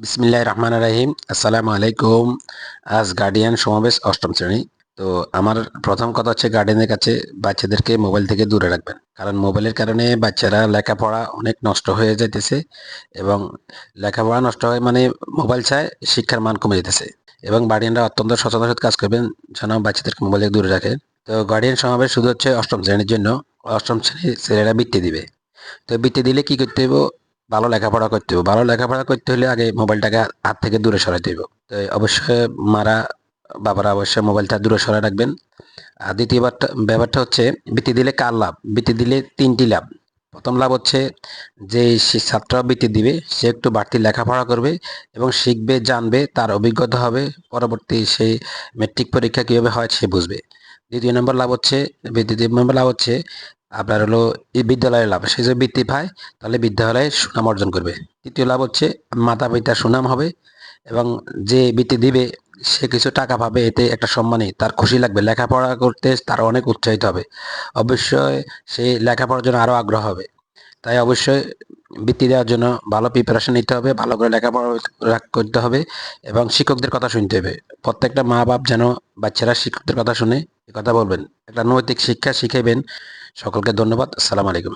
বিসমিল্লাহির রহমানির রহিম। আসসালামু আলাইকুম। আজ গার্ডিয়ান সমাবেশ অষ্টম শ্রেণী। তো আমার প্রথম কথা হচ্ছে গার্ডিয়ানের কাছে বাচ্চাদেরকে মোবাইল থেকে দূরে রাখবেন, কারণ মোবাইলের কারণে বাচ্চারা লেখাপড়া অনেক নষ্ট হয়ে যাইতেছে এবং লেখাপড়া নষ্ট হয় মানে মোবাইল চায়, শিক্ষার মান কমে যেতেছে এবং গার্ডিয়ানরা অত্যন্ত সচেতনতার সাথে কাজ করবেন যেন বাচ্চাদেরকে মোবাইল থেকে দূরে রাখেন। তো গার্ডিয়ান সমাবেশ শুধু হচ্ছে অষ্টম শ্রেণীর জন্য। অষ্টম শ্রেণীর ছেলেরা বৃত্তি দিবে। তো বৃত্তি দিলে কি করতে হইব? ভালো লেখাপড়া করতে হবে। ভালো লেখাপড়া করতে হলে আগে মোবাইলটাকে হাত থেকে দূরে সরাইতে হইব। তো অবশ্যই মারা বাবারা অবশ্যই মোবাইলটা দূরে সরায় রাখবেন। আর দ্বিতীয় ব্যাপারটা হচ্ছে বৃত্তি দিলে কার লাভ? বৃত্তি দিলে তিনটি লাভ। প্রথম লাভ হচ্ছে যে ছাত্র বৃত্তি দিবে সে একটু বাড়তি লেখাপড়া করবে এবং শিখবে, জানবে, তার অভিজ্ঞতা হবে, পরবর্তী সেই মেট্রিক পরীক্ষা কীভাবে হয় সে বুঝবে। দ্বিতীয় নম্বর লাভ হচ্ছে আপনার হলো এই বিদ্যালয়ের লাভ, সে যদি বৃত্তি পায় তাহলে বিদ্যালয়ে সুনাম অর্জন করবে। তৃতীয় লাভ হচ্ছে মাতা পিতার সুনাম হবে এবং যে বৃত্তি দিবে সে কিছু টাকা পাবে, এতে একটা সম্মানী, তার খুশি লাগবে, লেখাপড়া করতে তার অনেক উৎসাহিত হবে। অবশ্যই সে লেখাপড়ার জন্য আরও আগ্রহ হবে। তাই অবশ্যই বৃত্তি দেওয়ার জন্য ভালো প্রিপারেশন নিতে হবে, ভালো করে লেখাপড়া করতে হবে এবং শিক্ষকদের কথা শুনতে হবে। প্রত্যেকটা মা বাপ যেন বাচ্চারা শিক্ষকদের কথা শুনে কথা বলবেন, একটা নৈতিক শিক্ষা শিখাইবেন। সকলকে ধন্যবাদ। আসসালামু আলাইকুম।